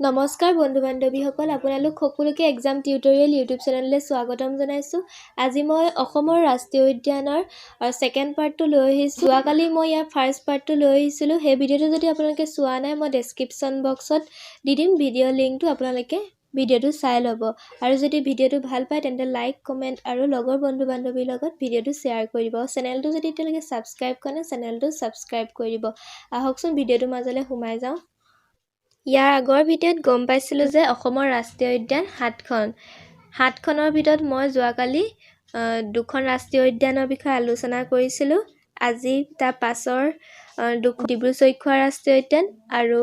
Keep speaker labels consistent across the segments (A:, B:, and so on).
A: নমস্কাৰ বন্ধু বান্ধৱীসকল আপোনালোক সকলোকে এক্সাম টিউটৰিয়েল ইউটিউব চেনেললৈ স্বাগতম জনাইছোঁ। আজি মই অসমৰ ৰাষ্ট্ৰীয় উদ্যানৰ ছেকেণ্ড পাৰ্টটো লৈ আহিছোঁ। যোৱাকালি মই ইয়াৰ ফাৰ্ষ্ট পাৰ্টটো লৈ আহিছিলোঁ। সেই ভিডিঅ'টো যদি আপোনালোকে চোৱা নাই মই ডেছক্ৰিপশ্যন বক্সত দি দিম ভিডিঅ' লিংকটো, আপোনালোকে ভিডিঅ'টো চাই ল'ব। আৰু যদি ভিডিঅ'টো ভাল পায় তেন্তে লাইক কমেণ্ট আৰু লগৰ বন্ধু বান্ধৱীৰ লগত ভিডিঅ'টো শ্বেয়াৰ কৰি দিব। চেনেলটো যদি এতিয়ালৈকে ছাবস্ক্ৰাইব কৰা নাই চেনেলটো ছাবস্ক্ৰাইব কৰি দিব। আহকচোন ভিডিঅ'টোৰ মাজলৈ সোমাই যাওঁ। ইয়াৰ আগৰ ভিডিঅ'ত গম পাইছিলোঁ যে অসমৰ ৰাষ্ট্ৰীয় উদ্যান 7খন। 7খনৰ ভিতৰত মই যোৱাকালি 2খন ৰাষ্ট্ৰীয় উদ্যানৰ বিষয়ে আলোচনা কৰিছিলোঁ। আজি তাৰ পাছৰ ডিব্ৰু-চৈখোৱা ৰাষ্ট্ৰীয় উদ্যান আৰু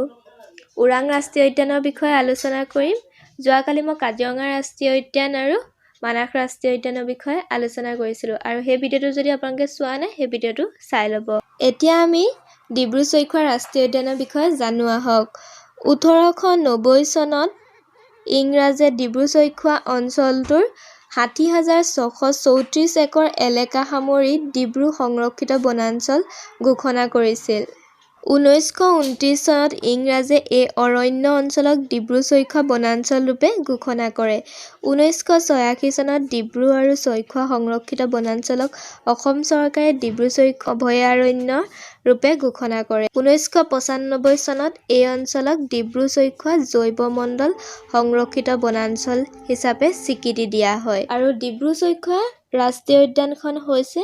A: ওৰাং ৰাষ্ট্ৰীয় উদ্যানৰ বিষয়ে আলোচনা কৰিম। যোৱাকালি মই কাজিৰঙা ৰাষ্ট্ৰীয় উদ্যান আৰু মানাস ৰাষ্ট্ৰীয় উদ্যানৰ বিষয়ে আলোচনা কৰিছিলোঁ আৰু সেই ভিডিঅ'টো যদি আপোনালোকে চোৱা নাই সেই ভিডিঅ'টো চাই ল'ব। এতিয়া আমি ডিব্ৰু-চৈখোৱা ৰাষ্ট্ৰীয় উদ্যানৰ বিষয়ে জানো আহক। 1890 চনত ইংৰাজে ডিব্ৰু-চৈখোৱা অঞ্চলটোৰ 60,634 একৰ এলেকা সামৰি ডিব্ৰু সংৰক্ষিত বনাঞ্চল ঘোষণা কৰিছিল। 1929 চনত ইংৰাজে এই অৰণ্য অঞ্চলক ডিব্ৰু-চৈখোৱা বনাঞ্চল ৰূপে ঘোষণা কৰে। 1986 চনত ডিব্ৰু আৰু চৈখোৱা সংৰক্ষিত বনাঞ্চলক অসম চৰকাৰে ডিব্ৰু-চৈখোৱা অভয়াৰণ্য ৰূপে ঘোষণা কৰে। 1995 চনত এই অঞ্চলক ডিব্ৰু-চৈখোৱা জৈৱমণ্ডল সংৰক্ষিত বনাঞ্চল হিচাপে স্বীকৃতি দিয়া হয়। আৰু ডিব্ৰু-চৈখোৱা ৰাষ্ট্ৰীয় উদ্যানখন হৈছে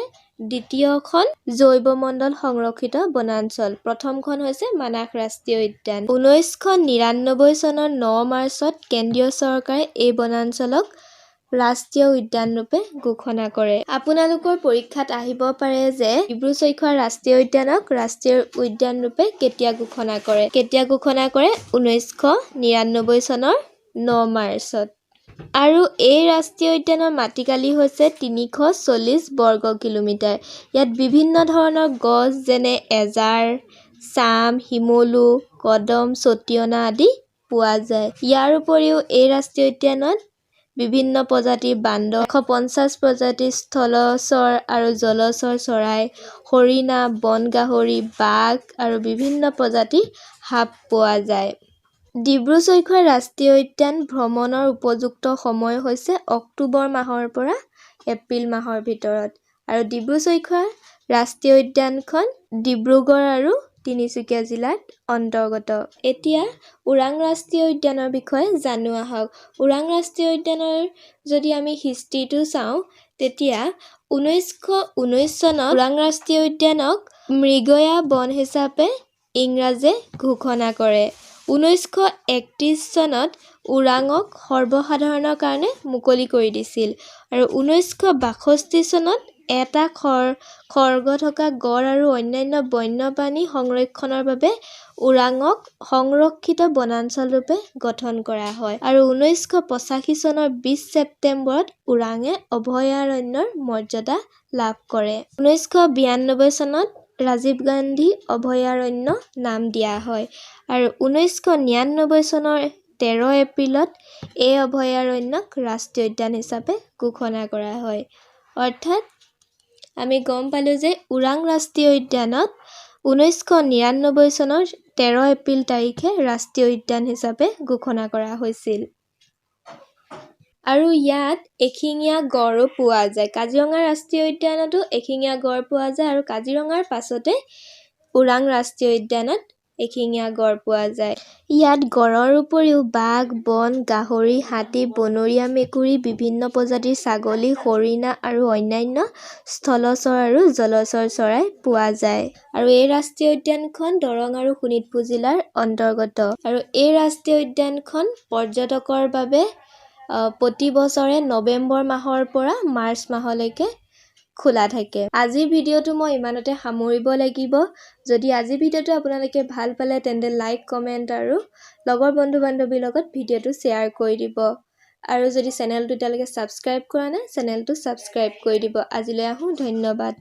A: দ্বিতীয়খন জৈৱমণ্ডল সংৰক্ষিত বনাঞ্চল। প্ৰথমখন হৈছে মানাস ৰাষ্ট্ৰীয় উদ্যান। 1999 চনৰ 9 মাৰ্চত কেন্দ্ৰীয় চৰকাৰে এই বনাঞ্চলক ৰাষ্ট্ৰীয় উদ্যান ৰূপে ঘোষণা কৰে। আপোনালোকৰ পৰীক্ষাত আহিব পাৰে যে ডিব্ৰু-চৈখোৱা ৰাষ্ট্ৰীয় উদ্যানক ৰাষ্ট্ৰীয় উদ্যান ৰূপে কেতিয়া ঘোষণা কৰে। 1999 চনৰ 9 মাৰ্চত। আৰু এই ৰাষ্ট্ৰীয় উদ্যানৰ মাটিকালি হৈছে 340 বৰ্গ কিলোমিটাৰ। ইয়াত বিভিন্ন ধৰণৰ গছ যেনে এজাৰ, চাম, শিমলু, কদম, চটিয়না আদি পোৱা যায়। ইয়াৰ উপৰিও এই ৰাষ্ট্ৰীয় উদ্যানত বিভিন্ন প্ৰজাতিৰ বান্দৰ, 150 প্ৰজাতিৰ স্থলচৰ আৰু জলচৰ চৰাই, হৰিণা, বন গাহৰি, বাঘ আৰু বিভিন্ন প্ৰজাতিৰ সাপ পোৱা যায়। ডিব্ৰু-চৈখোৱা ৰাষ্ট্ৰীয় উদ্যান ভ্ৰমণৰ উপযুক্ত সময় হৈছে অক্টোবৰ মাহৰ পৰা এপ্ৰিল মাহৰ ভিতৰত। আৰু ডিব্ৰু-চৈখোৱা ৰাষ্ট্ৰীয় উদ্যানখন ডিব্ৰুগড় আৰু তিনিচুকীয়া জিলাত অন্তৰ্গত। এতিয়া ওৰাং ৰাষ্ট্ৰীয় উদ্যানৰ বিষয়ে জানো আহক। ওৰাং ৰাষ্ট্ৰীয় উদ্যানৰ যদি আমি হিষ্ট্ৰীটো চাওঁ তেতিয়া 1919 চনত ওৰাং ৰাষ্ট্ৰীয় উদ্যানক মৃগয়া বন হিচাপে ইংৰাজে ঘোষণা কৰে। 1931 চনত ওৰাঙক সৰ্বসাধাৰণৰ কাৰণে মুকলি কৰি দিছিল। আৰু 1962 চনত এটা খৰ্গ থকা গড় আৰু অন্যান্য বন্যপ্ৰাণী সংৰক্ষণৰ বাবে ওৰাঙক সংৰক্ষিত বনাঞ্চল ৰূপে গঠন কৰা হয়। আৰু 1985 চনৰ 20 ছেপ্টেম্বৰত ওৰাঙে অভয়াৰণ্যৰ মৰ্যাদা লাভ কৰে। 1992 চনত ৰাজীৱ গান্ধী অভয়াৰণ্য নাম দিয়া হয়। আৰু 1999 চনৰ 13 এপ্ৰিলত এই অভয়াৰণ্যক ৰাষ্ট্ৰীয় উদ্যান হিচাপে ঘোষণা কৰা হয়। অৰ্থাৎ আমি গম পালোঁ যে ওৰাং ৰাষ্ট্ৰীয় উদ্যানক 1999 চনৰ 13 এপ্ৰিল তাৰিখে ৰাষ্ট্ৰীয় উদ্যান হিচাপে ঘোষণা কৰা হৈছিল। আৰু ইয়াত এশিঙীয়া গড়ো পোৱা যায়। কাজিৰঙা ৰাষ্ট্ৰীয় উদ্যানতো এশিঙীয়া গড় পোৱা যায় আৰু কাজিৰঙাৰ পাছতে ওৰাং ৰাষ্ট্ৰীয় উদ্যানত এশিঙীয়া গড় পোৱা যায়। ইয়াত গড়ৰ উপৰিও বাঘ, বন গাহৰি, হাতী, বনৰীয়া মেকুৰী, বিভিন্ন প্ৰজাতিৰ ছাগলী, হৰিণা আৰু অন্যান্য স্থলচৰ আৰু জলচৰ চৰাই পোৱা যায়। আৰু এই ৰাষ্ট্ৰীয় উদ্যানখন দৰং আৰু শোণিতপুৰ জিলাৰ অন্তৰ্গত। আৰু এই ৰাষ্ট্ৰীয় উদ্যানখন পৰ্যটকৰ বাবে প্ৰতি বছৰে নৱেম্বৰ মাহৰ পৰা মাৰ্চ মাহলৈকে খোলা থাকে। আজিৰ ভিডিঅ'টো মই ইমানতে সামৰিব লাগিব। যদি আজিৰ ভিডিঅ'টো আপোনালোকে ভাল পালে তেন্তে লাইক কমেণ্ট আৰু লগৰ বন্ধু বান্ধৱীৰ লগত ভিডিঅ'টো শ্বেয়াৰ কৰি দিব। আৰু যদি চেনেলটো এতিয়ালৈকে ছাবস্ক্ৰাইব কৰা নাই চেনেলটো ছাবস্ক্ৰাইব কৰি দিব। আজিলৈ আহোঁ, ধন্যবাদ।